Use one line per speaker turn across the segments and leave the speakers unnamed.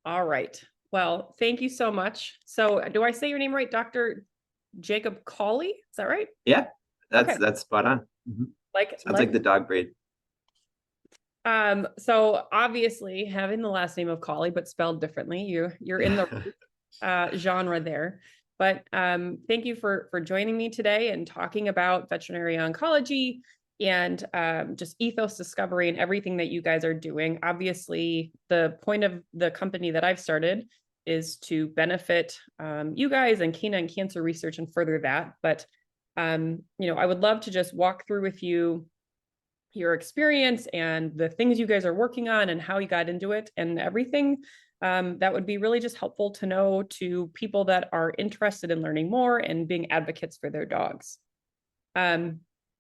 All right. Well, thank you so much. So, do I say your name right, Dr. Jacob Cawley? Is that right?
Yeah,
Okay.
that's spot on. Sounds
Like
like the dog breed.
so obviously having the last name of Cawley but spelled differently, you're in the genre there. But thank you for joining me today and talking about veterinary oncology and just Ethos Discovery and everything that you guys are doing. Obviously, the point of the company that I've started is to benefit you guys and canine cancer research and further that. But I would love to just walk through with you your experience and the things you guys are working on and how you got into it and everything. That would be really just helpful to know to people that are interested in learning more and being advocates for their dogs.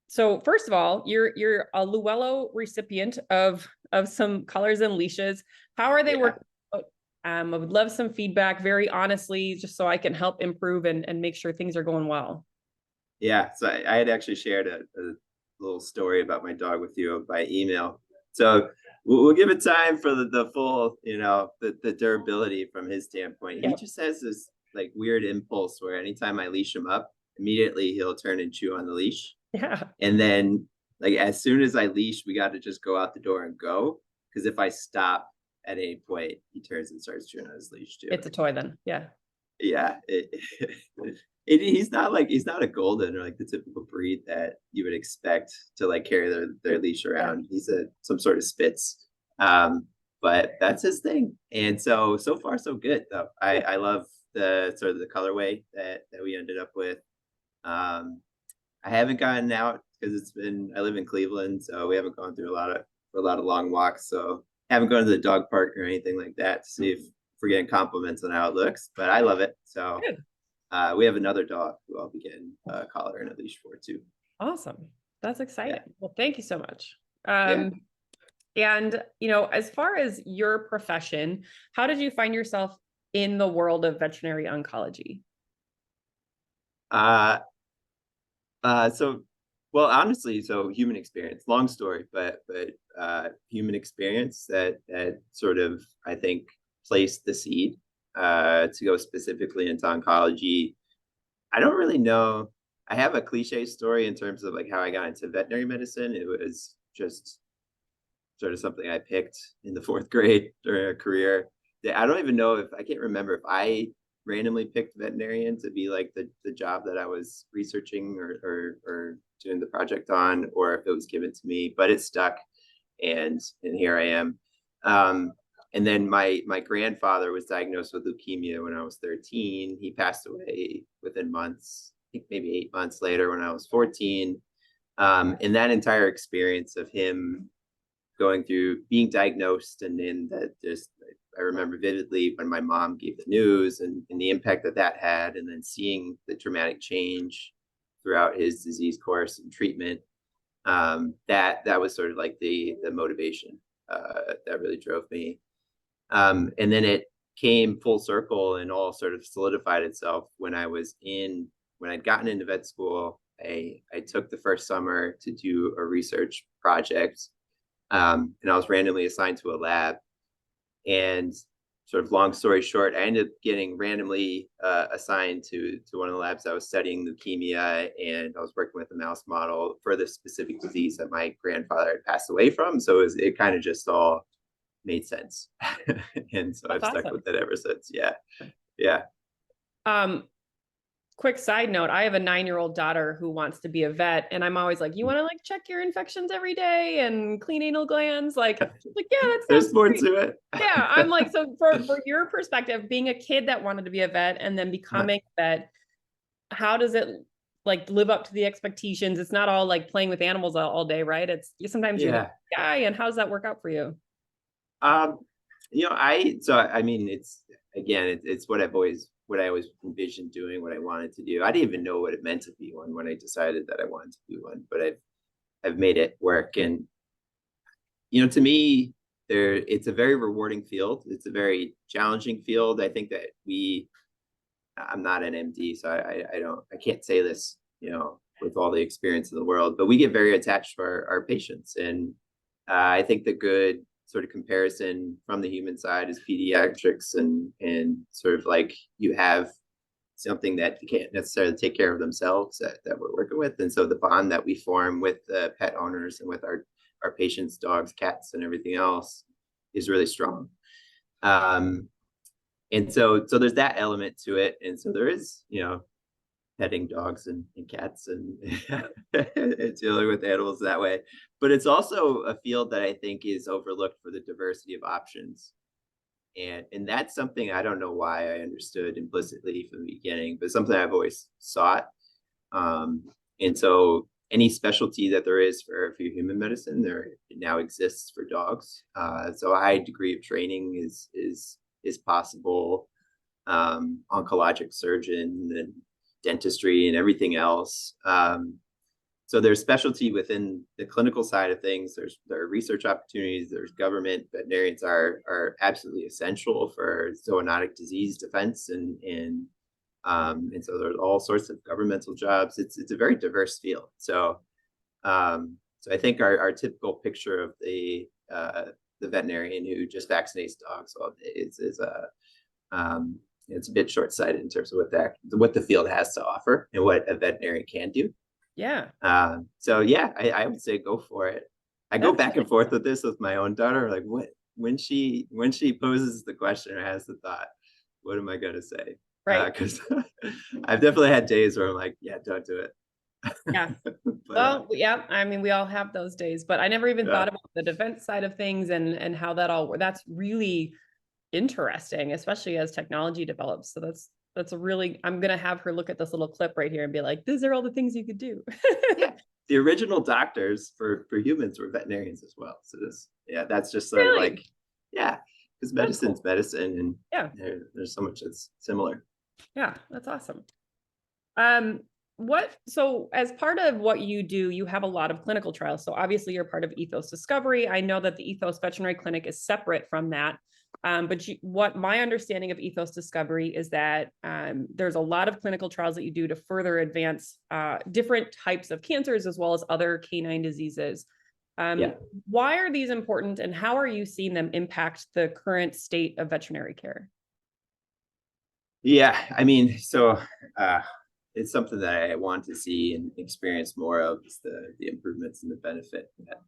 So first of all, you're a Luwello recipient of some collars and leashes. How are they
Yeah.
working out? I would love some feedback, very honestly, just so I can help improve and make sure things are going well.
Yeah, so I had actually shared a little story about my dog with you by email. So we'll give it time for the full, the durability from his standpoint. He
Yep.
just has this like weird impulse where anytime I leash him up, immediately he'll turn and chew on the leash.
Yeah.
And then like as soon as I leash, we got to just go out the door and go. Because if I stop at any point, he turns and starts chewing on his leash too.
It's a toy then. Yeah.
Yeah, he's not a golden or like the typical breed that you would expect to like carry their leash
Yeah.
around. He's some sort of Spitz, but that's his thing. And so far so good though. I love the sort of the colorway that we ended up with. I haven't gotten out because I live in Cleveland, so we haven't gone through a lot of long walks. So haven't gone to the dog park or anything like that to see if we're getting compliments on how it looks. But I love it. So
Good.
we have another dog who I'll be getting a collar and a leash for too.
Awesome. That's
Yeah.
exciting. Well, thank you so much.
Yeah.
And as far as your profession, how did you find yourself in the world of veterinary oncology?
Uh, so, well, honestly, so human experience, long story, but human experience that sort of, I think, placed the seed to go specifically into oncology. I don't really know. I have a cliche story in terms of like how I got into veterinary medicine. It was just sort of something I picked in the fourth grade during a career. I don't even know if I can't remember if I randomly picked veterinarian to be like the job that I was researching or doing the project on, or if it was given to me, but it stuck, and here I am. And then my grandfather was diagnosed with leukemia when I was 13. He passed away within months, I think maybe 8 months later when I was 14. And that entire experience of him going through being diagnosed and then that just I remember vividly when my mom gave the news and the impact that had, and then seeing the dramatic change throughout his disease course and treatment. That was sort of like the motivation that really drove me. And then it came full circle and all sort of solidified itself when I'd gotten into vet school. I took the first summer to do a research project, and I was randomly assigned to a lab. And sort of long story short, I ended up getting randomly assigned to one of the labs that was studying leukemia, and I was working with a mouse model for the specific disease that my grandfather had passed away from. So it kind of just all made sense, and so
That's
I've stuck
awesome.
with it ever since. Yeah, yeah,
Um, Quick side note, I have a 9-year-old daughter who wants to be a vet, and I'm always like, you want to like check your infections every day and clean anal glands? Like, yeah, that sounds
there's more
great.
to it.
Yeah, I'm like, so for your perspective, being a kid that wanted to be a vet and then becoming a vet, how does it like live up to the expectations? It's not all like playing with animals all day, right? Sometimes you're the
Yeah.
guy, and how does that work out for you?
Um, I mean, it's again, it's what I always envisioned doing, what I wanted to do. I didn't even know what it meant to be one when I decided that I wanted to be one, but I've made it work. And to me, it's a very rewarding field. It's a very challenging field. I think that I'm not an MD, so I can't say this, with all the experience in the world, but we get very attached to our patients. And I think the good sort of comparison from the human side is pediatrics, and sort of like you have something that can't necessarily take care of themselves that we're working with. And so the bond that we form with the pet owners and with our patients, dogs, cats, and everything else is really strong. And so there's that element to it. And so there is, petting dogs and cats and dealing with animals that way. But it's also a field that I think is overlooked for the diversity of options. And that's something I don't know why I understood implicitly from the beginning, but something I've always sought. And so any specialty that there is for human medicine, there now exists for dogs. So a high degree of training is possible. Oncologic surgeon and dentistry and everything else. So there's specialty within the clinical side of things. There are research opportunities. There's government. Veterinarians are absolutely essential for zoonotic disease defense, and so there's all sorts of governmental jobs. It's a very diverse field. So I think our typical picture of the veterinarian who just vaccinates dogs all day is it's a bit short-sighted in terms of what the field has to offer and what a veterinarian can do.
Yeah.
So yeah, I would say go for it. I go back and forth with this with my own daughter. Like, when she poses the question or has the thought, what am I going to say?
Right.
Because I've definitely had days where I'm like, yeah, don't do it.
Yeah.
But,
Well, yeah, I mean, we all have those days, but I never even thought about the defense side of things and how that all, that's really interesting, especially as technology develops. So that's a really, I'm going to have her look at this little clip right here and be like, these are all the things you could do.
yeah. The original doctors for humans were veterinarians as well. So that's just sort of like, yeah, because medicine's cool. Medicine, and there's so much that's similar.
Yeah, that's awesome. So as part of what you do, you have a lot of clinical trials. So obviously you're part of Ethos Discovery. I know that the Ethos Veterinary Clinic is separate from that. But what my understanding of Ethos Discovery is that there's a lot of clinical trials that you do to further advance different types of cancers as well as other canine diseases. Why are these important, and how are you seeing them impact the current state of veterinary care?
Yeah, I mean, so it's something that I want to see and experience more of, is the improvements and the benefit that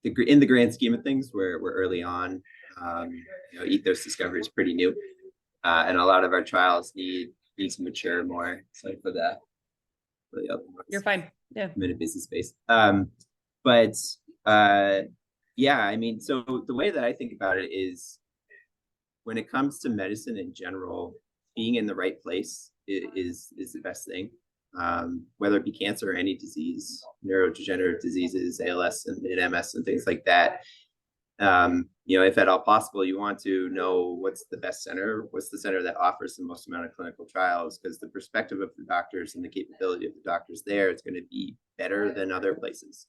in the grand scheme of things, we're early on. Ethos Discovery is pretty new, and a lot of our trials need to mature more. So for the other ones,
you're fine. Yeah,
I'm in a busy space. Yeah, I mean, so the way that I think about it is, when it comes to medicine in general, being in the right place is the best thing. Whether it be cancer or any disease, neurodegenerative diseases, ALS and MS and things like that. If at all possible, you want to know what's the center that offers the most amount of clinical trials, because the perspective of the doctors and the capability of the doctors there is going to be better than other places.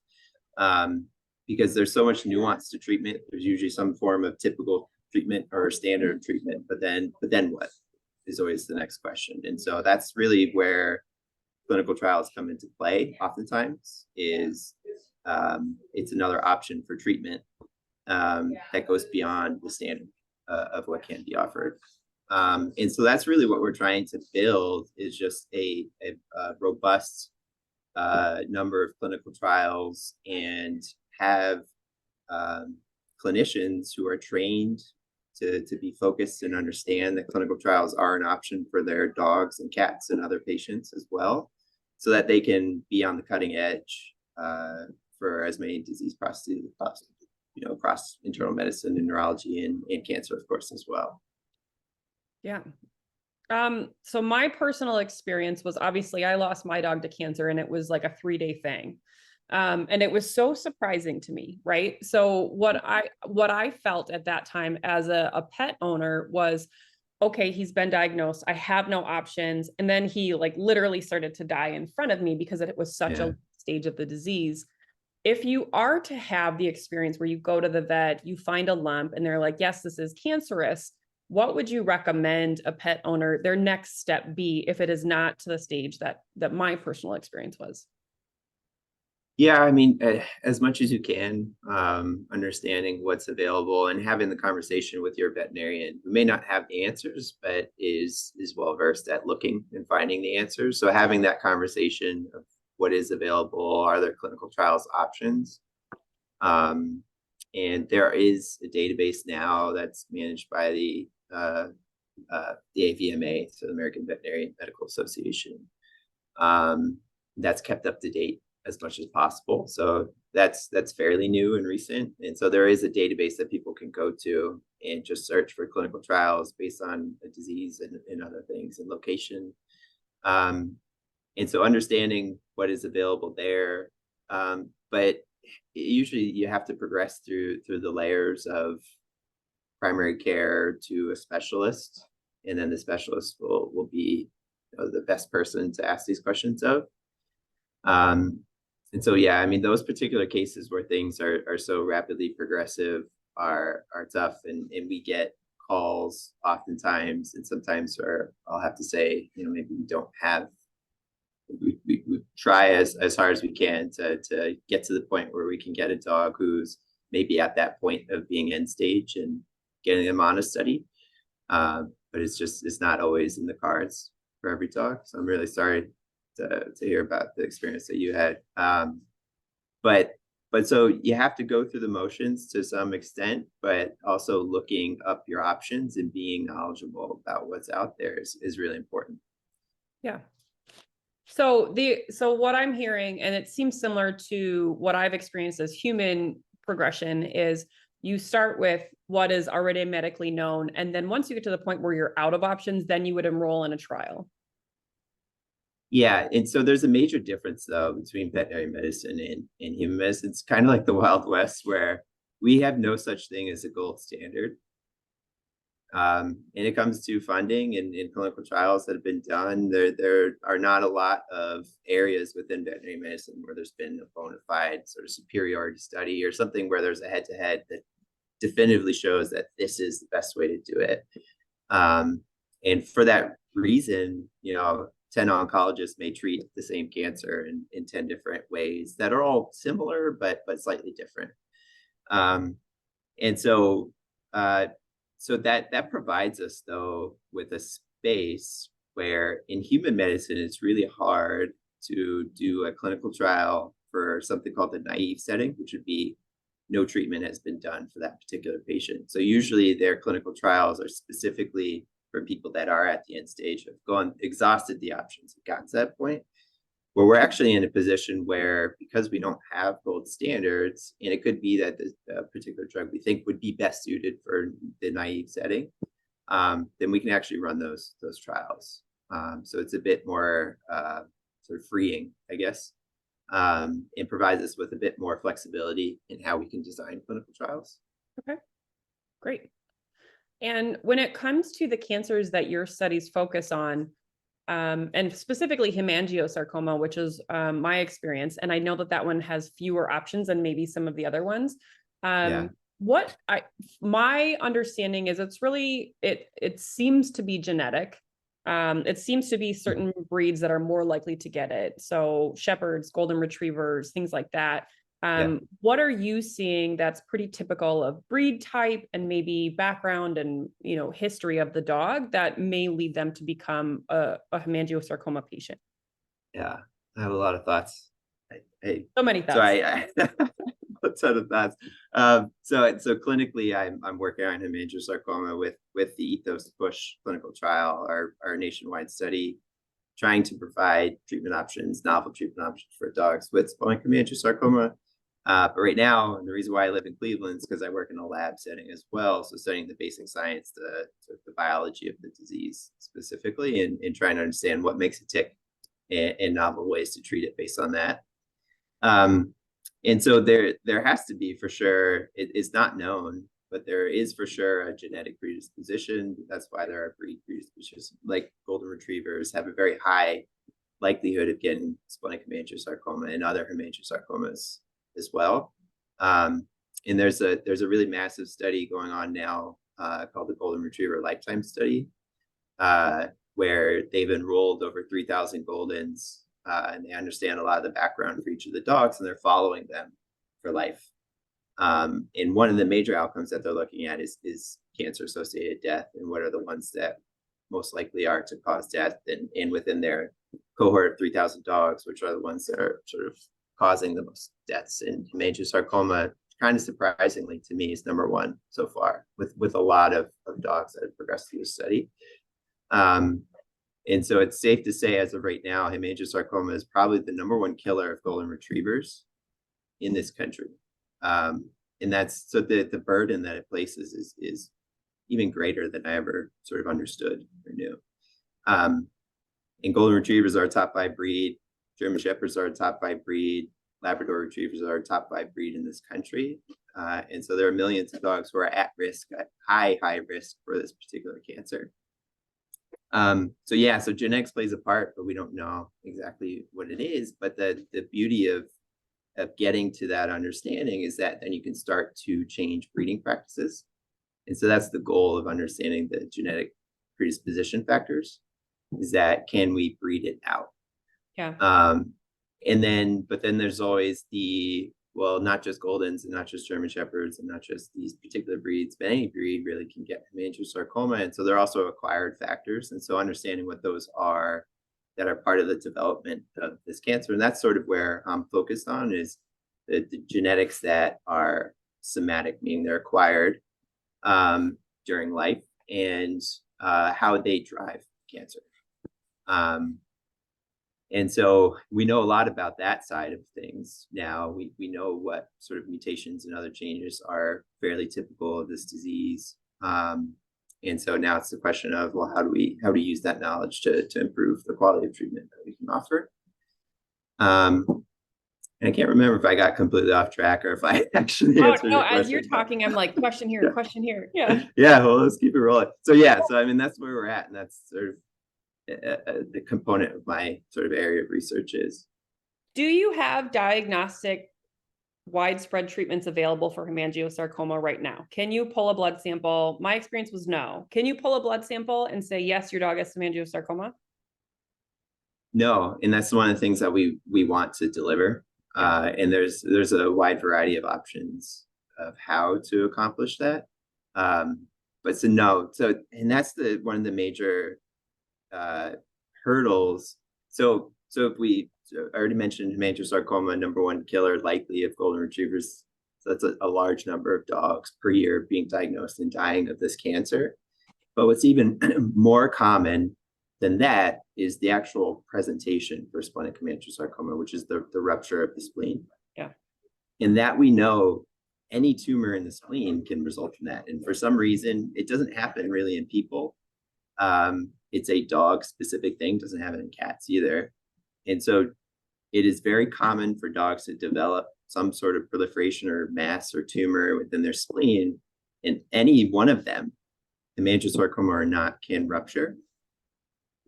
Because there's so much nuance to treatment. There's usually some form of typical treatment or standard treatment, but then what is always the next question. And so that's really where clinical trials come into play. Oftentimes is it's another option for treatment that goes beyond the standard of what can be offered. And so that's really what we're trying to build, is just a robust number of clinical trials, and have clinicians who are trained to be focused and understand that clinical trials are an option for their dogs and cats and other patients as well, so that they can be on the cutting edge for as many disease processes as possible, across internal medicine and neurology and cancer, of course, as well.
Yeah. So my personal experience was, obviously I lost my dog to cancer, and it was like a 3-day thing. And it was so surprising to me, right? So what I felt at that time as a pet owner was, okay, he's been diagnosed, I have no options. And then he literally started to die in front of me because it was such a stage of the disease. If you are to have the experience where you go to the vet, you find a lump and they're like, yes, this is cancerous, what would you recommend a pet owner, their next step be, if it is not to the stage that my personal experience was?
Yeah, I mean, as much as you can, understanding what's available and having the conversation with your veterinarian who may not have the answers, but is well versed at looking and finding the answers. So having that conversation of what is available, are there clinical trials options? Um, and there is a database now that's managed by the AVMA, so the American Veterinary Medical Association. That's kept up to date as much as possible. So that's fairly new and recent. And so there is a database that people can go to and just search for clinical trials based on a disease and other things and location. Um, and so understanding what is available there. But usually you have to progress through the layers of primary care to a specialist, and then the specialist will be, you know, the best person to ask these questions of. And so, yeah, I mean, those particular cases where things are so rapidly progressive are tough, and we get calls oftentimes, and sometimes where I'll have to say, you know, maybe we don't have. We try as hard as we can to get to the point where we can get a dog who's maybe at that point of being end stage and getting them on a study. But it's not always in the cards for every dog. So I'm really sorry to hear about the experience that you had. But so you have to go through the motions to some extent, but also looking up your options and being knowledgeable about what's out there is really important.
Yeah. So what I'm hearing, and it seems similar to what I've experienced as human progression, is you start with what is already medically known, and then once you get to the point where you're out of options, then you would enroll in a trial.
Yeah, and so there's a major difference though between veterinary medicine and human medicine. It's kind of like the Wild West where we have no such thing as a gold standard. And it comes to funding and clinical trials that have been done. There are not a lot of areas within veterinary medicine where there's been a bona fide sort of superiority study or something where there's a head-to-head that definitively shows that this is the best way to do it. And for that reason, you know, 10 oncologists may treat the same cancer in 10 different ways that are all similar, but slightly different. And so, so that provides us though with a space where in human medicine, it's really hard to do a clinical trial for something called the naive setting, which would be no treatment has been done for that particular patient. So usually their clinical trials are specifically for people that are at the end stage, have exhausted the options, have gotten to that point where we're actually in a position where, because we don't have gold standards, and it could be that this particular drug we think would be best suited for the naive setting, then we can actually run those trials. So it's a bit more sort of freeing, I guess, and provides us with a bit more flexibility in how we can design clinical trials.
Okay, great. And when it comes to the cancers that your studies focus on, and specifically hemangiosarcoma, which is my experience, and I know that one has fewer options than maybe some of the other ones.
Yeah.
My understanding is it's really, it seems to be genetic. It seems to be certain breeds that are more likely to get it. So shepherds, golden retrievers, things like that.
Yeah.
What are you seeing that's pretty typical of breed type and maybe background and, you know, history of the dog that may lead them to become a hemangiosarcoma patient?
Yeah. I have a lot of thoughts.
So many
So
thoughts.
a ton of thoughts. So clinically, I'm working on hemangiosarcoma with the Ethos Push clinical trial, our nationwide study, trying to provide treatment options, novel treatment options for dogs with splenic hemangiosarcoma. But right now, and the reason why I live in Cleveland is because I work in a lab setting as well. So studying the basic science, the biology of the disease specifically, and trying to understand what makes it tick and novel ways to treat it based on that. And so there has to be, for sure, it's not known, but there is for sure a genetic predisposition. That's why there are breed predispositions, like golden retrievers have a very high likelihood of getting splenic hemangiosarcoma and other hemangiosarcomas as well. And there's a really massive study going on now called the Golden Retriever Lifetime Study, where they've enrolled over 3,000 Goldens and they understand a lot of the background for each of the dogs, and they're following them for life. And one of the major outcomes that they're looking at is cancer-associated death, and what are the ones that most likely are to cause death, and within their cohort of 3,000 dogs, which are the ones that are sort of causing the most deaths. And hemangiosarcoma, kind of surprisingly to me, is number one so far, with a lot of dogs that have progressed through the study. And so it's safe to say, as of right now, hemangiosarcoma is probably the number one killer of golden retrievers in this country. And that's so the burden that it places is even greater than I ever sort of understood or knew. And golden retrievers are a top 5 breed. German shepherds are a top 5 breed. Labrador retrievers are a top 5 breed in this country. And so there are millions of dogs who are at risk, at high risk for this particular cancer. So genetics plays a part, but we don't know exactly what it is. But the beauty of getting to that understanding is that then you can start to change breeding practices. And so that's the goal of understanding the genetic predisposition factors, is that can we breed it out?
Yeah.
But then there's always not just Goldens and not just German Shepherds and not just these particular breeds, but any breed really can get hemangiosarcoma. And so they're also acquired factors. And so understanding what those are that are part of the development of this cancer. And that's sort of where I'm focused on, is the genetics that are somatic, meaning they're acquired during life, and how they drive cancer. And so we know a lot about that side of things now. We know what sort of mutations and other changes are fairly typical of this disease. And so now it's the question of, well, how do we use that knowledge to improve the quality of treatment that we can offer? And I can't remember if I got completely off track or if I actually answered your question.
As you're talking, I'm like, question here, question here. Yeah.
Yeah, well, let's keep it rolling. So I mean, that's where we're at, and that's sort of the component of my sort of area of research is.
Do you have diagnostic widespread treatments available for hemangiosarcoma right now? Can you pull a blood sample? My experience was no. Can you pull a blood sample and say, yes, your dog has hemangiosarcoma?
No, and that's one of the things that we want to deliver. And there's a wide variety of options of how to accomplish that. But so no, and that's one of the major hurdles. So if I already mentioned hemangiosarcoma, number one killer likely of golden retrievers. So that's a large number of dogs per year being diagnosed and dying of this cancer. But what's even more common than that is the actual presentation for splenic hemangiosarcoma, which is the rupture of the spleen.
Yeah.
And that we know any tumor in the spleen can result from that. And for some reason, it doesn't happen really in people. It's a dog specific thing, doesn't happen in cats either. And so it is very common for dogs to develop some sort of proliferation or mass or tumor within their spleen. And any one of them, hemangiosarcoma or not, can rupture.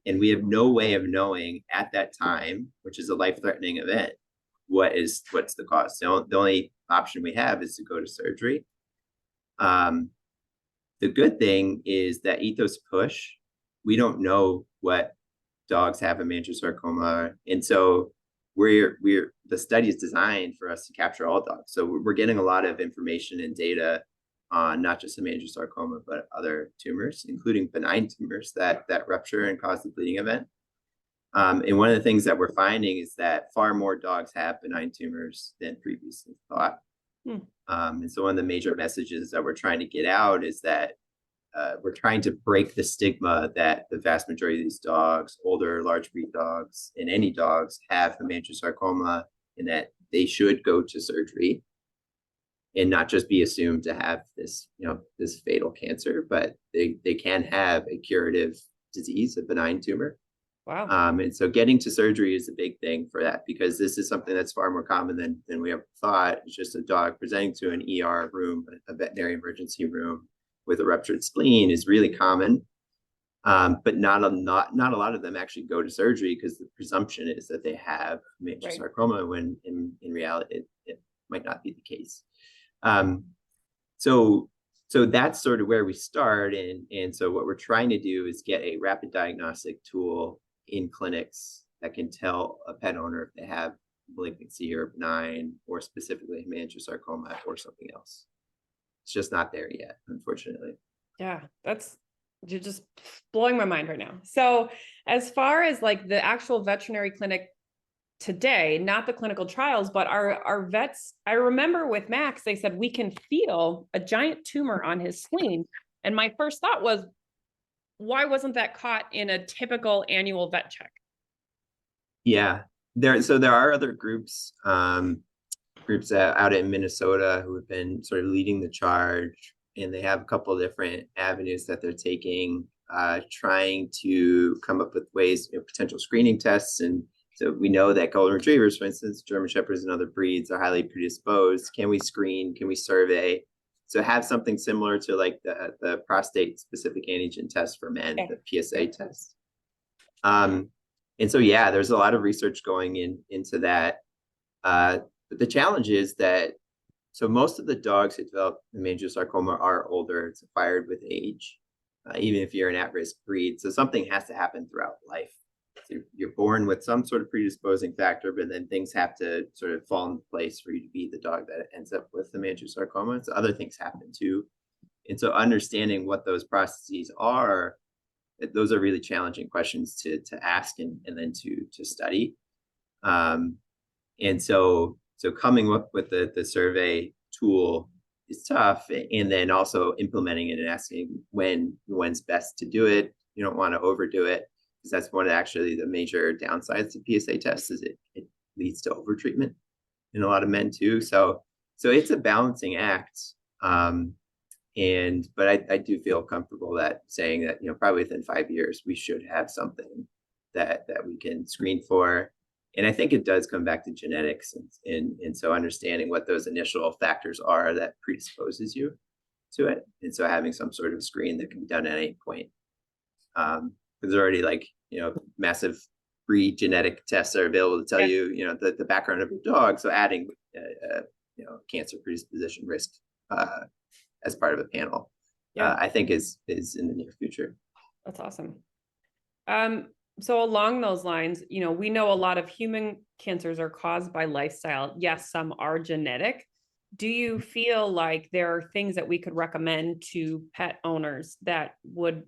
And we have no way of knowing at that time, which is a life-threatening event, what's the cause. So the only option we have is to go to surgery. The good thing is that Ethos push, we don't know what dogs have hemangiosarcoma, and so the study is designed for us to capture all dogs. So we're getting a lot of information and data on not just hemangiosarcoma, but other tumors, including benign tumors that rupture and cause the bleeding event. And one of the things that we're finding is that far more dogs have benign tumors than previously thought. And so one of the major messages that we're trying to get out is that we're trying to break the stigma that the vast majority of these dogs, older large breed dogs, and any dogs have hemangiosarcoma, and that they should go to surgery and not just be assumed to have this fatal cancer, but they can have a curative disease, a benign tumor.
Wow.
And so getting to surgery is a big thing for that, because this is something that's far more common than we ever thought. It's just a dog presenting to an ER room, a veterinary emergency room, with a ruptured spleen is really common. But not a lot of them actually go to surgery, because the presumption is that they have hemangiosarcoma, when in reality it might not be the case. So that's sort of where we start. And so what we're trying to do is get a rapid diagnostic tool in clinics that can tell a pet owner if they have malignancy or benign, or specifically hemangiosarcoma or something else. It's just not there yet, unfortunately.
Yeah, you're just blowing my mind right now. So as far as like the actual veterinary clinic today, not the clinical trials, but our vets, I remember with Max, they said we can feel a giant tumor on his spleen. And my first thought was, why wasn't that caught in a typical annual vet check?
Yeah, so there are other groups, out in Minnesota who have been sort of leading the charge, and they have a couple of different avenues that they're taking, trying to come up with ways, potential screening tests. And so we know that golden retrievers, for instance, German shepherds and other breeds are highly predisposed. Can we screen? Can we survey? So have something similar to like the prostate specific antigen test for men, the PSA test. And so, yeah, there's a lot of research going into that. But the challenge is that, so most of the dogs who develop hemangiosarcoma are older. It's acquired with age, even if you're an at-risk breed. So something has to happen throughout life. So you're born with some sort of predisposing factor, but then things have to sort of fall into place for you to be the dog that ends up with hemangiosarcoma. So other things happen too. And so understanding what those processes are, those are really challenging questions to ask and then to study. And so coming up with the survey tool is tough, and then also implementing it and asking when's best to do it. You don't want to overdo it, because that's one of actually the major downsides to PSA tests, is it leads to overtreatment in a lot of men too. So it's a balancing act. But I do feel comfortable that saying that, probably within 5 years, we should have something that we can screen for. And I think it does come back to genetics, and so understanding what those initial factors are that predisposes you to it. And so having some sort of screen that can be done at any point. Because there's already massive free genetic tests are available to tell you, the background of your dog. So adding, cancer predisposition risk as part of a panel, I think is in the near future.
That's awesome. So along those lines, we know a lot of human cancers are caused by lifestyle. Yes, some are genetic. Do you feel like there are things that we could recommend to pet owners that would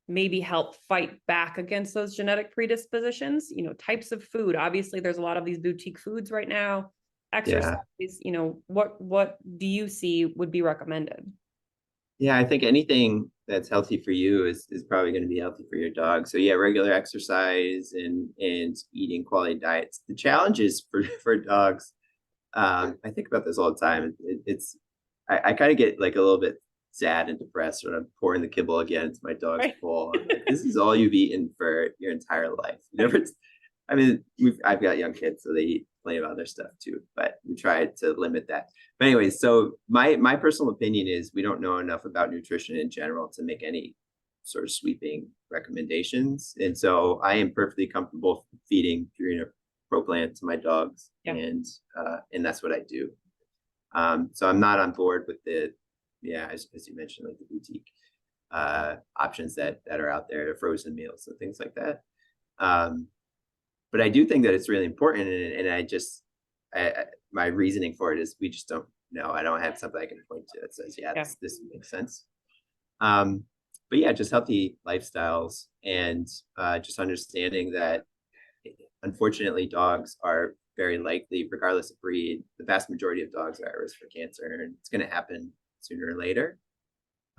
maybe help fight back against those genetic predispositions? Types of food. Obviously, there's a lot of these boutique foods right now. Exercise, what do you see would be recommended?
Yeah, I think anything that's healthy for you is probably going to be healthy for your dog. So yeah, regular exercise and eating quality diets. The challenge is for dogs. I think about this all the time. I kind of get like a little bit sad and depressed when I'm pouring the kibble again into my dog's bowl. Like, this is all you've eaten for your entire life. I've got young kids, so they eat plenty of other stuff too, but we try to limit that. But anyway, so my personal opinion is we don't know enough about nutrition in general to make any sort of sweeping recommendations. And so I am perfectly comfortable feeding Purina Pro Plan to my dogs, and that's what I do. So I'm not on board with as you mentioned, like the boutique options that are out there, frozen meals and things like that. But I do think that it's really important, and my reasoning for it is we just don't know. I don't have something I can point to that says, this makes sense. But yeah, just healthy lifestyles, and just understanding that unfortunately dogs are very likely, regardless of breed, the vast majority of dogs are at risk for cancer, and it's going to happen sooner or later.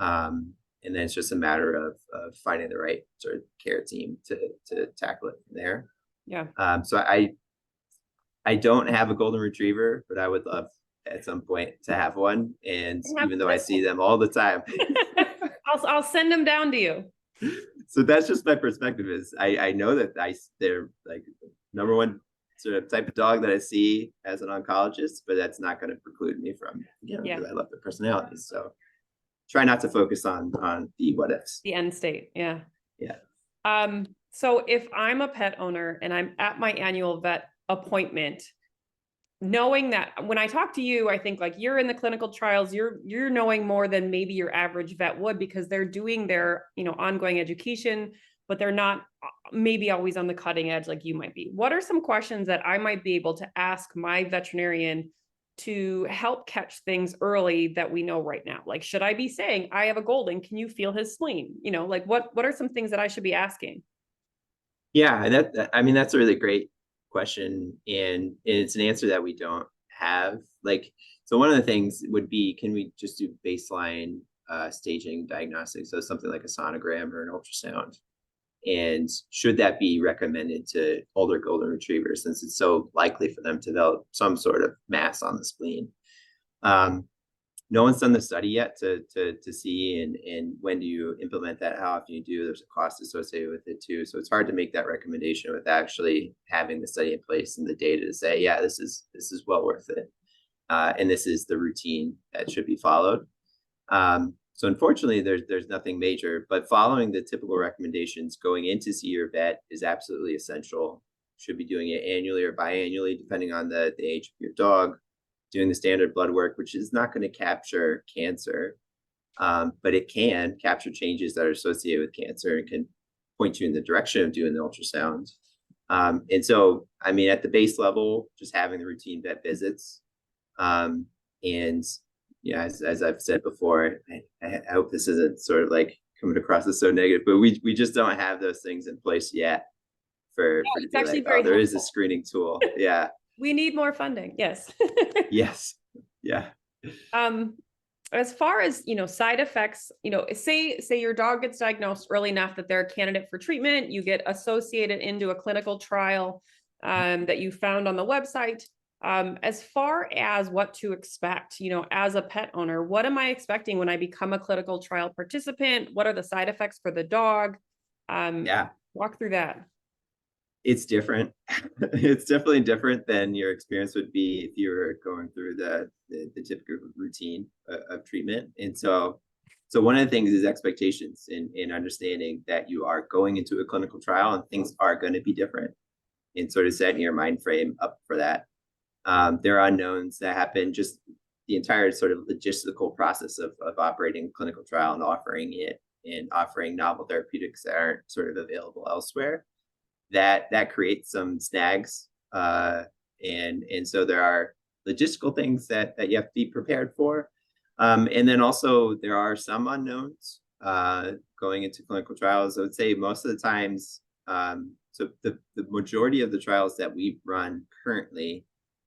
And then it's just a matter of finding the right sort of care team to tackle it from there.
Yeah.
So I don't have a golden retriever, but I would love at some point to have one. And even though I see them all the time,
I'll send them down to you.
So that's just my perspective. Is I know that they're like number one sort of type of dog that I see as an oncologist, but that's not going to preclude me from, because I love their personalities. So try not to focus on the what ifs.
The end state. Yeah.
Yeah.
So if I'm a pet owner and I'm at my annual vet appointment, knowing that when I talk to you, I think like you're in the clinical trials, you're knowing more than maybe your average vet would, because they're doing their, ongoing education, but they're not maybe always on the cutting edge like you might be. What are some questions that I might be able to ask my veterinarian to help catch things early that we know right now? Like, should I be saying, I have a golden, can you feel his spleen? You know, like what are some things that I should be asking?
Yeah, I mean, that's a really great question, and it's an answer that we don't have. Like, so one of the things would be, can we just do baseline staging diagnostics, so something like a sonogram or an ultrasound? And should that be recommended to older golden retrievers, since it's so likely for them to develop some sort of mass on the spleen? No one's done the study yet to see, and when do you implement that, how often you do. There's a cost associated with it too, so it's hard to make that recommendation with actually having the study in place and the data to say, yeah, this is well worth it, and this is the routine that should be followed. So unfortunately, there's nothing major, but following the typical recommendations going in to see your vet is absolutely essential. Should be doing it annually or biannually, depending on the age of your dog. Doing the standard blood work, which is not going to capture cancer, but it can capture changes that are associated with cancer and can point you in the direction of doing the ultrasound. And so, I mean, at the base level, just having the routine vet visits. And yeah, as I've said before, I hope this isn't sort of like coming across as so negative, but we just don't have those things in place yet for
No,
to
it's
be
actually
like,
very
oh, there is a
helpful.
screening tool. Yeah.
We need more funding. Yes.
Yes. Yeah.
Um, as far as, you know, side effects, you know, say your dog gets diagnosed early enough that they're a candidate for treatment, you get associated into a clinical trial that you found on the website. As far as what to expect, you know, as a pet owner, what am I expecting when I become a clinical trial participant? What are the side effects for the dog?
Yeah.
Walk through that.
It's different. It's definitely different than your experience would be if you were going through the typical routine of treatment. And so one of the things is expectations, in understanding that you are going into a clinical trial and things are going to be different, and sort of setting your mind frame up for that. There are unknowns that happen, just the entire sort of logistical process of operating a clinical trial and offering it, and offering novel therapeutics that aren't sort of available elsewhere. That creates some snags, and so there are logistical things that you have to be prepared for, and then also there are some unknowns going into clinical trials. I would say most of the times, so the majority of the trials that we run currently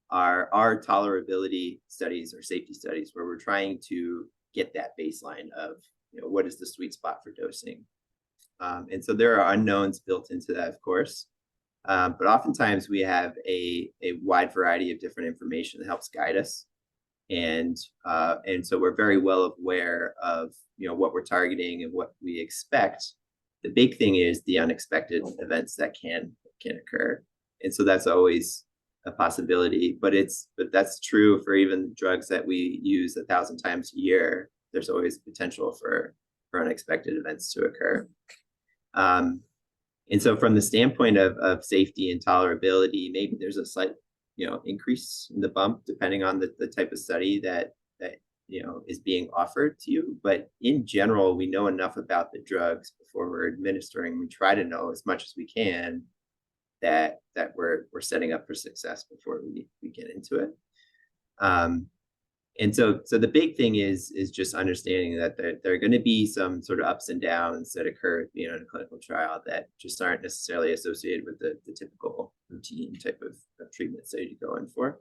are tolerability studies or safety studies, where we're trying to get that baseline of, you know, what is the sweet spot for dosing. And so there are unknowns built into that, of course. But oftentimes we have a wide variety of different information that helps guide us. And so we're very well aware of, you know, what we're targeting and what we expect. The big thing is the unexpected events that can occur. And so that's always a possibility, but that's true for even drugs that we use 1,000 times a year. There's always potential for unexpected events to occur. And so from the standpoint of safety and tolerability, maybe there's a slight, you know, increase in the bump depending on the type of study that you know is being offered to you. But in general, we know enough about the drugs before we're administering. We try to know as much as we can that we're setting up for success before we get into it. And so the big thing is just understanding that there are going to be some sort of ups and downs that occur, you know, in a clinical trial that just aren't necessarily associated with the typical routine type of treatments that you go in for.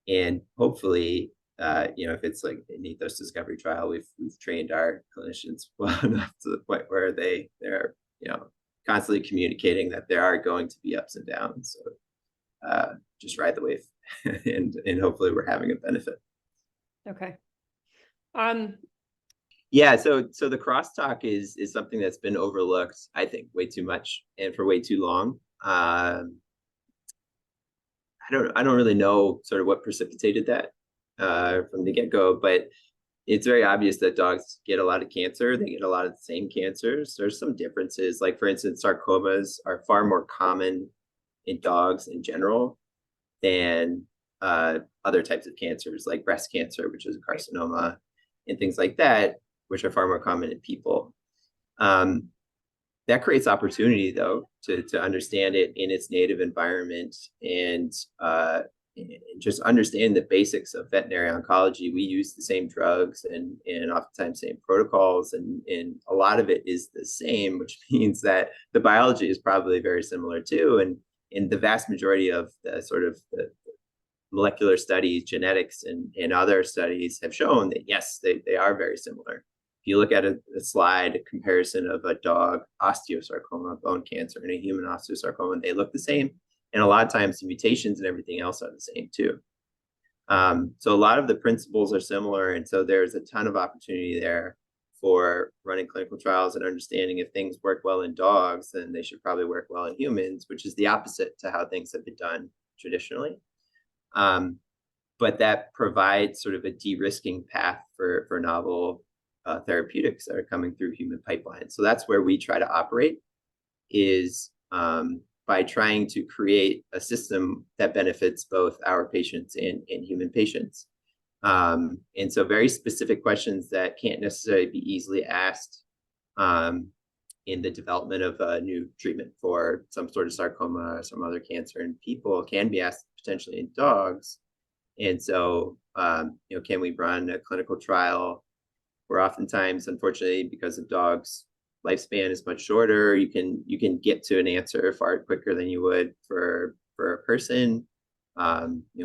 And hopefully, you know, if it's like an Ethos Discovery trial, we've trained our clinicians well enough to the point where they're, you know, constantly communicating that there are going to be ups and downs. So just ride the wave. and hopefully we're having a benefit.
Okay.
Yeah, so the crosstalk is something that's been overlooked, I think, way too much and for way too long. I don't really know sort of what precipitated that from the get-go, but it's very obvious that dogs get a lot of cancer. They get a lot of the same cancers. There's some differences, like for instance, sarcomas are far more common in dogs in general than other types of cancers, like breast cancer, which is a carcinoma, and things like that, which are far more common in people. that creates opportunity, though, to understand it in its native environment and just understand the basics of veterinary oncology. We use the same drugs and oftentimes same protocols, and a lot of it is the same, which means that the biology is probably very similar too. And in the vast majority of the sort of the molecular studies, genetics, and other studies have shown that yes, they are very similar. If you look at a slide, a comparison of a dog osteosarcoma, bone cancer, and a human osteosarcoma, they look the same. And a lot of times the mutations and everything else are the same too. So a lot of the principles are similar. And so there's a ton of opportunity there for running clinical trials and understanding if things work well in dogs, then they should probably work well in humans, which is the opposite to how things have been done traditionally. But that provides sort of a de-risking path for novel therapeutics that are coming through human pipelines. So that's where we try to operate, is by trying to create a system that benefits both our patients and human patients. And so very specific questions that can't necessarily be easily asked in the development of a new treatment for some sort of sarcoma or some other cancer in people can be asked potentially in dogs. And so, can we run a clinical trial where oftentimes, unfortunately, because of dogs, lifespan is much shorter, you can get to an answer far quicker than you would for a person.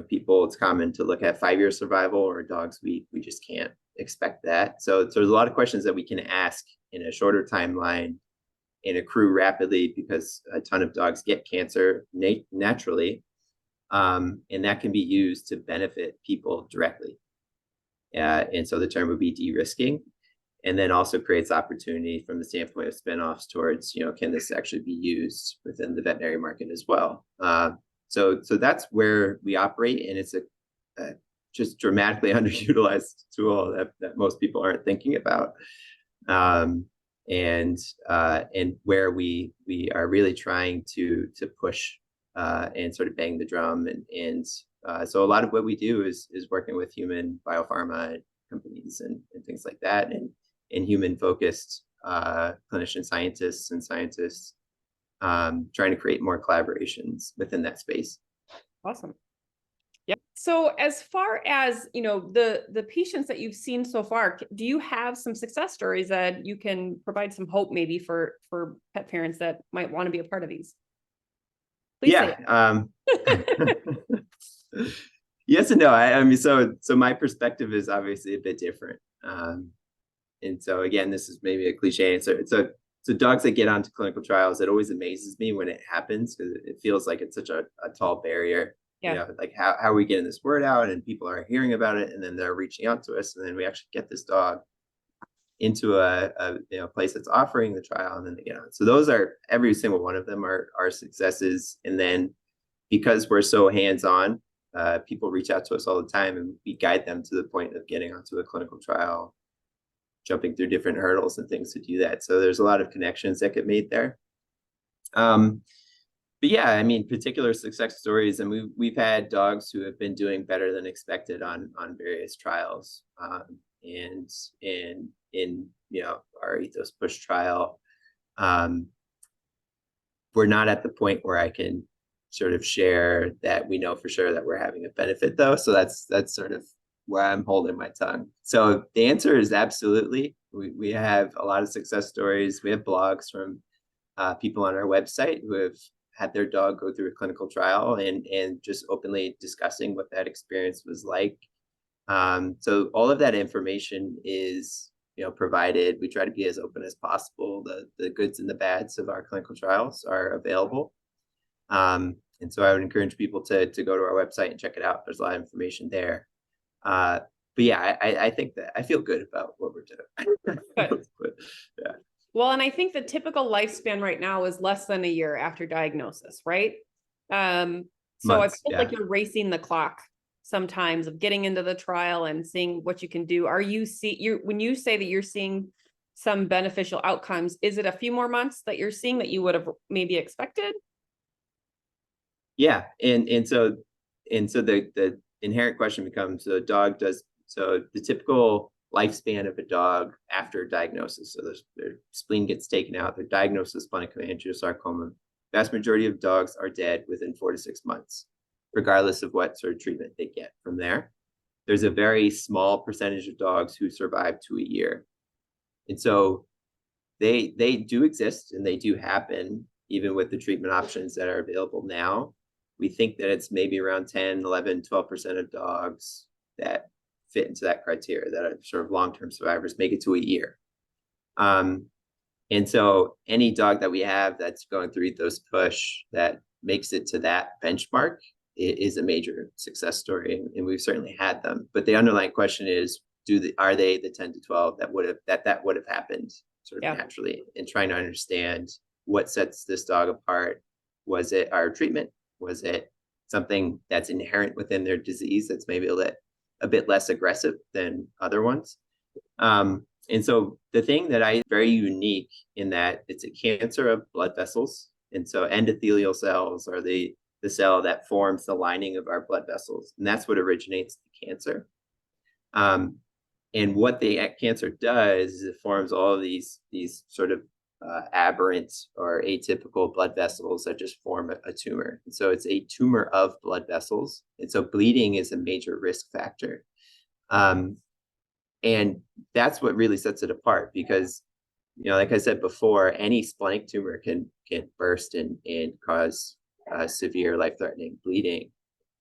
People, it's common to look at 5-year survival, or dogs, we just can't expect that. So there's a lot of questions that we can ask in a shorter timeline and accrue rapidly, because a ton of dogs get cancer naturally. And that can be used to benefit people directly. And so the term would be de-risking, and then also creates opportunity from the standpoint of spinoffs towards, can this actually be used within the veterinary market as well? So that's where we operate, and it's a just dramatically underutilized tool that most people aren't thinking about. And where we are really trying to push and sort of bang the drum, and so a lot of what we do is working with human biopharma companies and things like that, and human focused clinician scientists and scientists, trying to create more collaborations within that space.
Awesome. Yeah. So as far as, the patients that you've seen so far, do you have some success stories that you can provide some hope maybe for pet parents that might want to be a part of these? Please say
it. Yes and no. I mean, so my perspective is obviously a bit different. And so again, this is maybe a cliche answer. So dogs that get onto clinical trials, it always amazes me when it happens, because it feels like it's such a tall barrier.
Yeah.
Like how are we getting this word out, and people are hearing about it, and then they're reaching out to us, and then we actually get this dog into a place that's offering the trial, and then they get on. So those are, every single one of them are successes. And then because we're so hands-on, people reach out to us all the time, and we guide them to the point of getting onto a clinical trial, jumping through different hurdles and things to do that. So there's a lot of connections that get made there. But yeah, I mean, particular success stories, and we've had dogs who have been doing better than expected on various trials. And in our Ethos Push trial, we're not at the point where I can sort of share that we know for sure that we're having a benefit, though. So that's sort of where I'm holding my tongue. So the answer is absolutely. We have a lot of success stories. We have blogs from people on our website who have had their dog go through a clinical trial and just openly discussing what that experience was like. So all of that information is provided. We try to be as open as possible. The goods and the bads of our clinical trials are available. And so I would encourage people to go to our website and check it out. There's a lot of information there. But yeah, I think that I feel good about what we're doing. Yeah.
Well, and I think the typical lifespan right now is less than a year after diagnosis, right? So
Months,
I feel
yeah.
like you're racing the clock sometimes of getting into the trial and seeing what you can do. When you say that you're seeing some beneficial outcomes, is it a few more months that you're seeing that you would have maybe expected?
Yeah, and so the inherent question becomes, the typical lifespan of a dog after diagnosis. So their spleen gets taken out, they're diagnosed with splenic hemangiosarcoma. Vast majority of dogs are dead within 4 to 6 months, regardless of what sort of treatment they get from there. There's a very small percentage of dogs who survive to a year. And so they do exist and they do happen, even with the treatment options that are available now. We think that it's maybe around 10, 11, 12% of dogs that fit into that criteria, that are sort of long-term survivors, make it to a year. And so any dog that we have that's going through Ethos Push that makes it to that benchmark is a major success story, and we've certainly had them. But the underlying question is, are they the 10 to 12 that would have happened sort of naturally? And trying to understand what sets this dog apart. Was it our treatment? Was it something that's inherent within their disease that's maybe a bit less aggressive than other ones? And so the thing that I very unique in that it's a cancer of blood vessels. And so endothelial cells are the cell that forms the lining of our blood vessels. And that's what originates the cancer. And what the cancer does is it forms all of these sort of aberrant or atypical blood vessels that just form a tumor. And so it's a tumor of blood vessels. And so bleeding is a major risk factor. And that's what really sets it apart, because, like I said before, any splenic tumor can burst and cause severe life-threatening bleeding.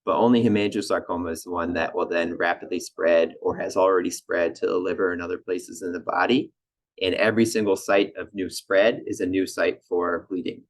But only hemangiosarcoma is the one that will then rapidly spread or has already spread to the liver and other places in the body. And every single site of new spread is a new site for bleeding.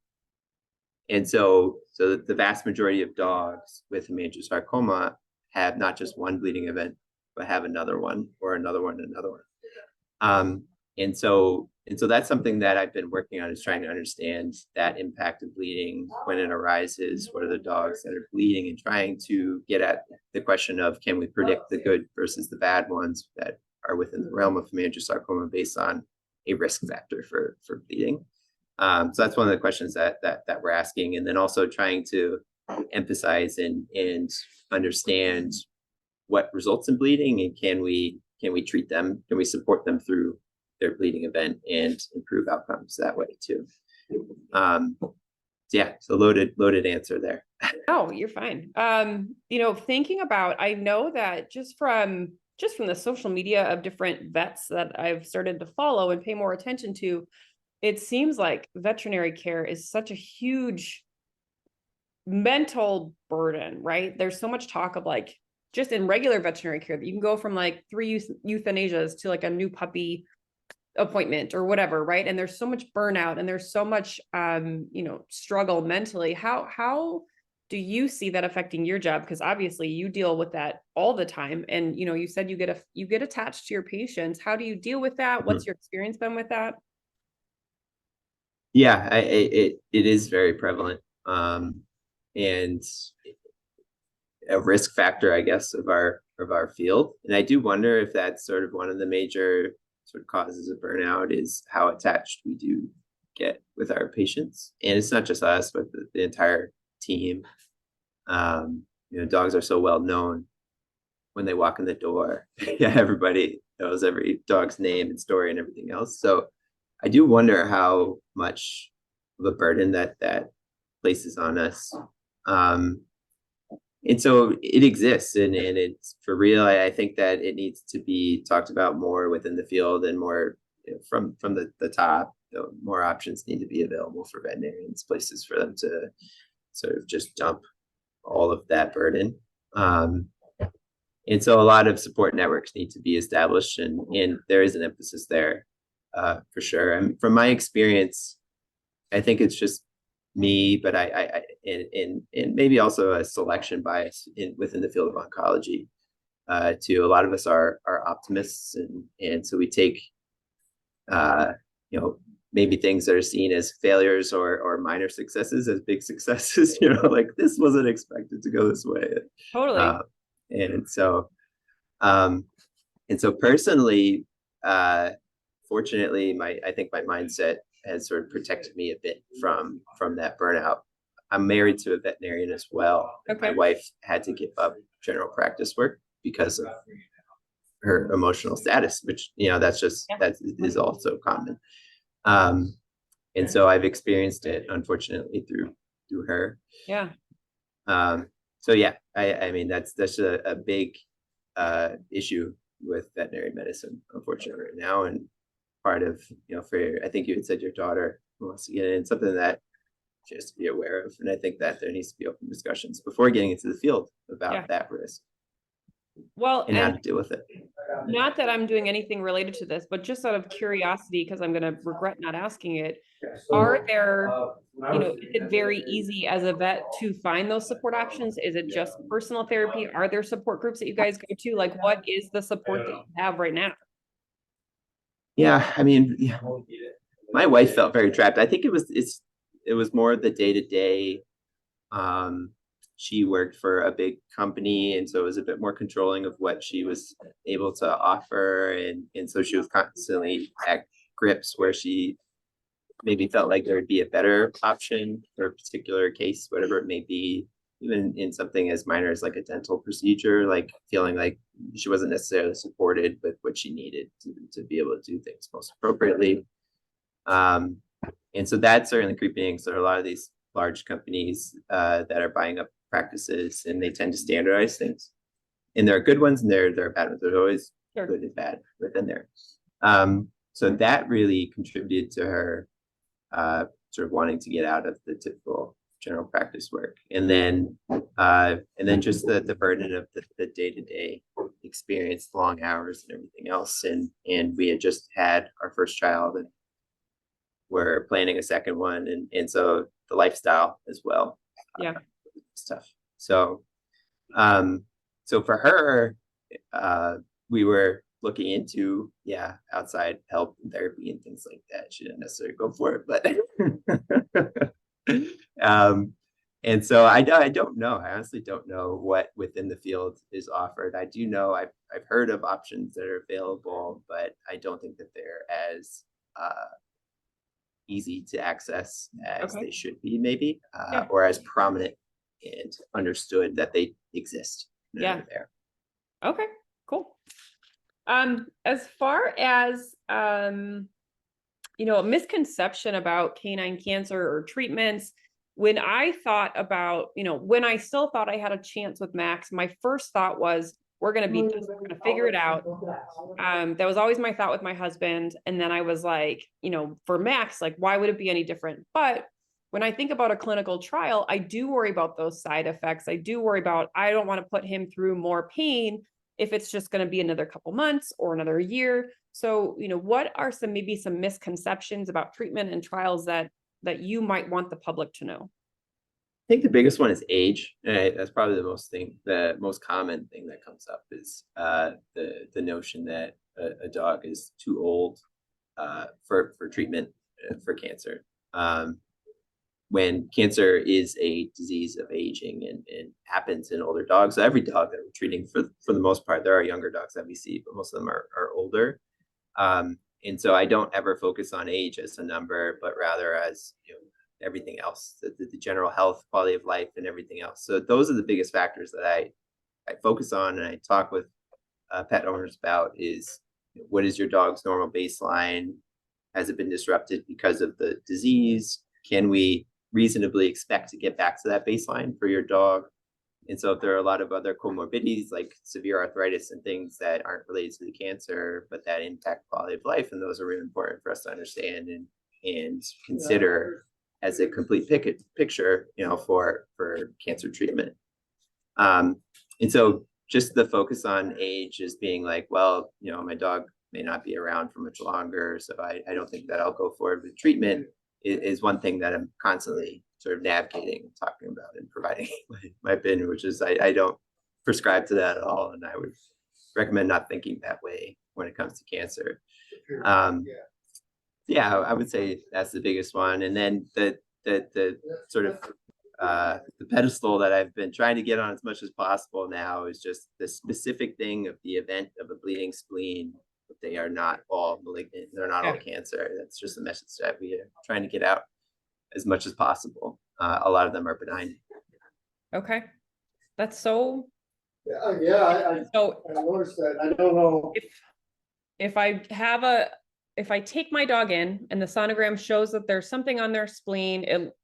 And so the vast majority of dogs with hemangiosarcoma have not just one bleeding event, but have another one or another one and another one. And so that's something that I've been working on, is trying to understand that impact of bleeding when it arises. What are the dogs that are bleeding, and trying to get at the question of, can we predict the good versus the bad ones that are within the realm of hemangiosarcoma based on a risk factor for bleeding. So that's one of the questions that we're asking, and then also trying to emphasize and understand what results in bleeding, and can we treat them? Can we support them through their bleeding event and improve outcomes that way too? So loaded answer there.
Oh, you're fine. Thinking about, I know that just from the social media of different vets that I've started to follow and pay more attention to, it seems like veterinary care is such a huge mental burden, right? There's so much talk of like, just in regular veterinary care, that you can go from like 3 euthanasias to like a new puppy appointment or whatever, right? And there's so much burnout and there's so much struggle mentally. How do you see that affecting your job? Because obviously you deal with that all the time, and you said you get attached to your patients. How do you deal with that? What's your experience been with that?
Yeah, it is very prevalent, and a risk factor, I guess, of our field. And I do wonder if that's sort of one of the major sort of causes of burnout, is how attached we do get with our patients. And it's not just us, but the entire team. Dogs are so well known when they walk in the door. Everybody knows every dog's name and story and everything else. So I do wonder how much of a burden that places on us. And so it exists, and it's for real. I think that it needs to be talked about more within the field, and more from the top. More options need to be available for veterinarians, places for them to sort of just dump all of that burden. And so a lot of support networks need to be established, and there is an emphasis there for sure. And from my experience, I think it's just me, but I maybe also a selection bias within the field of oncology. A lot of us are optimists, and so we take maybe things that are seen as failures or minor successes as big successes. Like, this wasn't expected to go this way.
Totally.
And so personally, fortunately, I think my mindset has sort of protected me a bit from that burnout. I'm married to a veterinarian as well.
Okay.
My wife had to give up general practice work because of her emotional status, which, that's just,
Yeah.
that is also common. And so I've experienced it, unfortunately, through her.
Yeah.
So yeah, I mean, that's a big issue with veterinary medicine, unfortunately, right now. And part of, I think you had said your daughter wants to get in, something that she has to be aware of. And I think that there needs to be open discussions before getting into the field about that risk
Well,
and how to deal with it.
Not that I'm doing anything related to this, but just out of curiosity, because I'm going to regret not asking it, are there, is it very easy as a vet to find those support options? Is it just personal therapy? Are there support groups that you guys go to? Like, what is the support that you have right now?
Yeah, I mean, my wife felt very trapped. I think it was more the day-to-day. She worked for a big company, and so it was a bit more controlling of what she was able to offer, and so she was constantly at grips where she maybe felt like there would be a better option for a particular case, whatever it may be, even in something as minor as like a dental procedure, like feeling like she wasn't necessarily supported with what she needed to be able to do things most appropriately. And so that's certainly creeping. So there are a lot of these large companies that are buying up practices, and they tend to standardize things. And there are good ones and there are bad ones. There's always good and bad within there. So that really contributed to her sort of wanting to get out of the typical general practice work. And then just the burden of the day-to-day experience, long hours and everything else. And we had just had our first child, and we're planning a second one. And so the lifestyle as well.
Yeah.
Stuff. So for her, we were looking into outside help and therapy and things like that. She didn't necessarily go for it, but and so I don't know. I honestly don't know what within the field is offered. I do know I've heard of options that are available, but I don't think that they're as easy to access as they should be, maybe, or as prominent and understood that they exist. There.
Okay, cool. As far as a misconception about canine cancer or treatments, when I thought about, when I still thought I had a chance with Max, my first thought was, we're going to beat this, we're going to figure it out. That was always my thought with my husband. And then I was like, for Max, like, why would it be any different? But when I think about a clinical trial, I do worry about those side effects. I do worry about, I don't want to put him through more pain if it's just going to be another couple months or another year. So, what are maybe some misconceptions about treatment and trials that you might want the public to know?
I think the biggest one is age. That's probably the most common thing that comes up is the notion that a dog is too old for treatment for cancer. When cancer is a disease of aging and happens in older dogs. So every dog that we're treating, for the most part, there are younger dogs that we see, but most of them are older. And so I don't ever focus on age as a number, but rather as everything else, the general health, quality of life, and everything else. So those are the biggest factors that I focus on, and I talk with pet owners about is, what is your dog's normal baseline? Has it been disrupted because of the disease? Can we reasonably expect to get back to that baseline for your dog? And so if there are a lot of other comorbidities like severe arthritis and things that aren't related to the cancer, but that impact quality of life, and those are really important for us to understand and consider as a complete picture, for cancer treatment. And so just the focus on age is being like, well, my dog may not be around for much longer, so I don't think that I'll go forward with treatment, is one thing that I'm constantly sort of navigating, talking about, and providing my opinion, which is I don't prescribe to that at all, and I would recommend not thinking that way when it comes to cancer. I would say that's the biggest one, and then the sort of the pedestal that I've been trying to get on as much as possible now is just the specific thing of the event of a bleeding spleen. They are not all malignant. They're not all cancer. That's just a message that we are trying to get out as much as possible. A lot of them are benign.
Okay. That's so So
I noticed that. I don't know.
if I take my dog in and the sonogram shows that there's something on their spleen, it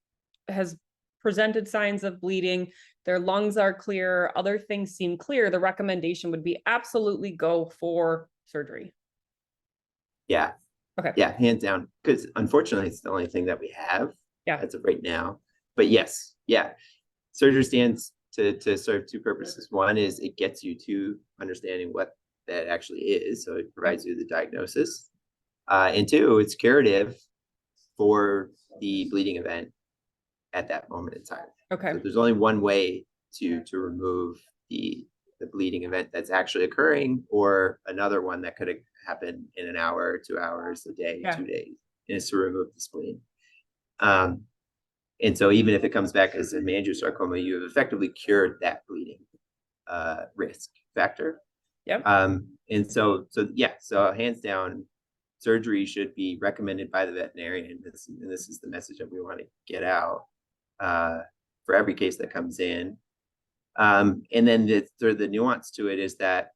has presented signs of bleeding, their lungs are clear, other things seem clear, the recommendation would be absolutely go for surgery.
Yeah.
Okay.
Yeah, hands down. Because unfortunately, it's the only thing that we have as of right now. But yes, yeah. Surgery stands to serve two purposes. One is it gets you to understanding what that actually is. So it provides you the diagnosis. And two, it's curative for the bleeding event at that moment in time.
Okay.
So there's only one way to remove the bleeding event that's actually occurring, or another one that could happen in an hour, 2 hours, a day, 2 days, and it's to remove the spleen. And so even if it comes back as a hemangiosarcoma, you have effectively cured that bleeding risk factor.
Yep.
And so hands down, surgery should be recommended by the veterinarian. And this is the message that we want to get out for every case that comes in. And then the nuance to it is that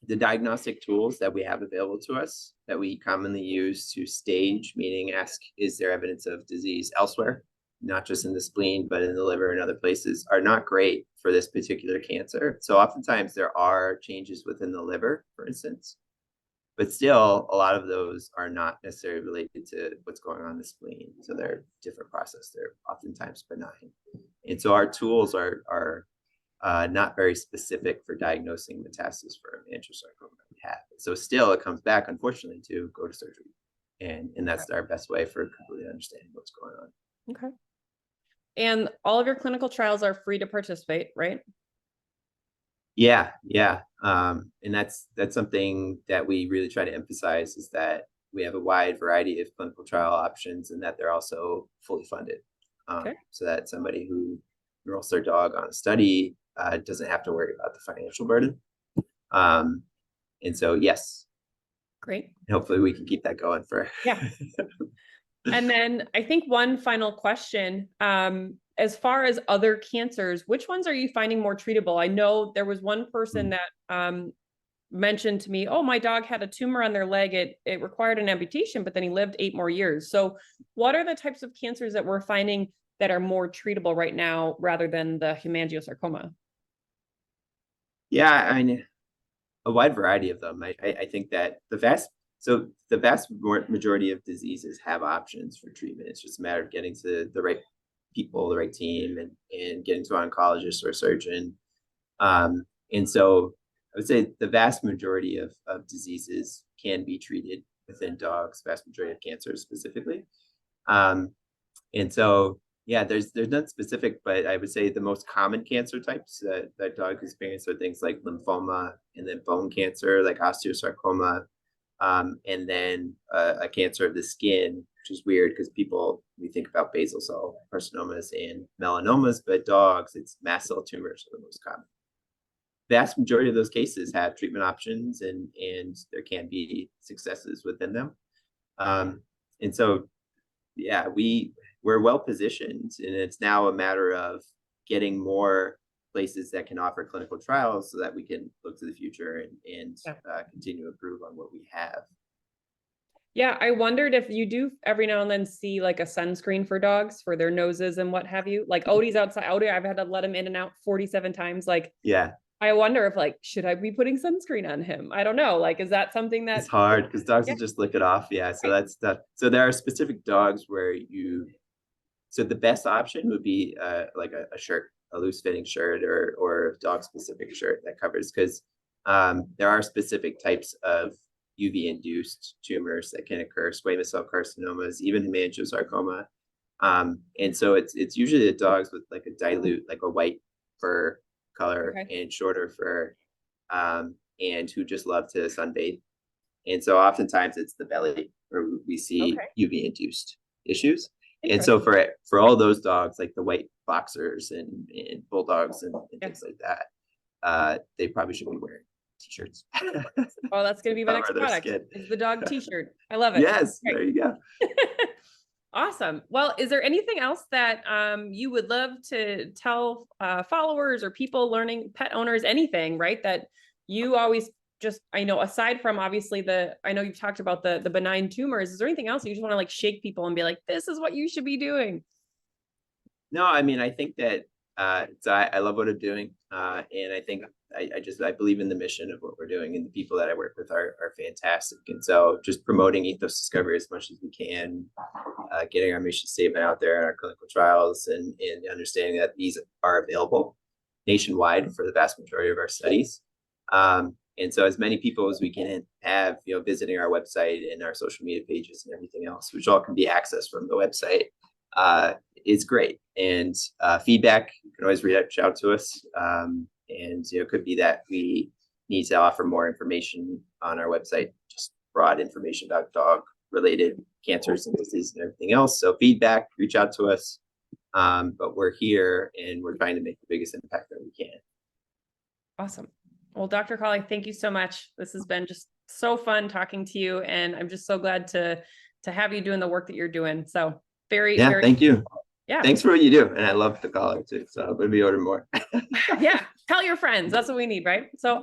the diagnostic tools that we have available to us that we commonly use to stage, meaning ask, is there evidence of disease elsewhere, not just in the spleen, but in the liver and other places, are not great for this particular cancer. So oftentimes there are changes within the liver, for instance, but still a lot of those are not necessarily related to what's going on in the spleen. So they're a different process. They're oftentimes benign. And so our tools are not very specific for diagnosing metastasis for hemangiosarcoma that we have. So still it comes back, unfortunately, to go to surgery. And that's our best way for completely understanding what's going on.
Okay. And all of your clinical trials are free to participate, right?
Yeah. And that's something that we really try to emphasize, is that we have a wide variety of clinical trial options and that they're also fully funded. So that somebody who enrolls their dog on a study doesn't have to worry about the financial burden. And so, yes.
Great.
Hopefully we can keep that going for.
Yeah. And then I think one final question, as far as other cancers, which ones are you finding more treatable? I know there was one person that mentioned to me, oh, my dog had a tumor on their leg. It required an amputation, but then he lived 8 more years. So what are the types of cancers that we're finding that are more treatable right now rather than the hemangiosarcoma?
Yeah, I mean, a wide variety of them. I think that the vast majority of diseases have options for treatment. It's just a matter of getting to the right people, the right team, and getting to an oncologist or a surgeon. And so I would say the vast majority of diseases can be treated within dogs, vast majority of cancers specifically. And so, yeah, there's none specific, but I would say the most common cancer types that dogs experience are things like lymphoma, and then bone cancer like osteosarcoma, and then a cancer of the skin, which is weird because we think about basal cell carcinomas and melanomas, but dogs, it's mast cell tumors are the most common. Vast majority of those cases have treatment options, and there can be successes within them. And so, yeah, we're well positioned, and it's now a matter of getting more places that can offer clinical trials so that we can look to the future and continue to improve on what we have.
Yeah, I wondered if you do every now and then see like a sunscreen for dogs for their noses and what have you. Like Odie's outside. Odie, I've had to let him in and out 47 times. Like,
yeah,
I wonder if like, should I be putting sunscreen on him? I don't know. Like, is that something that
it's hard because dogs will just lick it off. Yeah, so that's tough. So there are specific dogs where so the best option would be like a shirt, a loose fitting shirt, or a dog specific shirt that covers, because there are specific types of UV induced tumors that can occur, squamous cell carcinomas, even hemangiosarcoma. And so it's usually the dogs with like a dilute, like a white fur color and shorter fur, and who just love to sunbathe. And so oftentimes it's the belly where we see UV induced issues. And so for all those dogs, like the white boxers and bulldogs and things like that, they probably should be wearing t-shirts.
Oh, that's going to be my next product. It's the dog t-shirt. I love it.
Yes, there you go.
Awesome. Well, is there anything else that you would love to tell followers or people learning, pet owners, anything, right? That you always just, I know, aside from obviously I know you've talked about the benign tumors, is there anything else you just want to like shake people and be like, this is what you should be doing?
No, I mean, I think that I love what I'm doing. And I think I believe in the mission of what we're doing, and the people that I work with are fantastic. And so just promoting Ethos Discovery as much as we can, getting our mission statement out there in our clinical trials, and understanding that these are available nationwide for the vast majority of our studies. And so as many people as we can have, visiting our website and our social media pages and everything else, which all can be accessed from the website, is great. And feedback, you can always reach out to us. And it could be that we need to offer more information on our website, just broad information about dog related cancers and diseases and everything else. So feedback, reach out to us. But we're here and we're trying to make the biggest impact that we can.
Awesome. Well, Dr. Cawley, thank you so much. This has been just so fun talking to you, and I'm just so glad to have you doing the work that you're doing. So very,
Yeah,
very,
thank you.
yeah.
Thanks for what you do. And I love the collar too. So I'm going to be ordering more.
Yeah. Tell your friends. That's what we need, right? So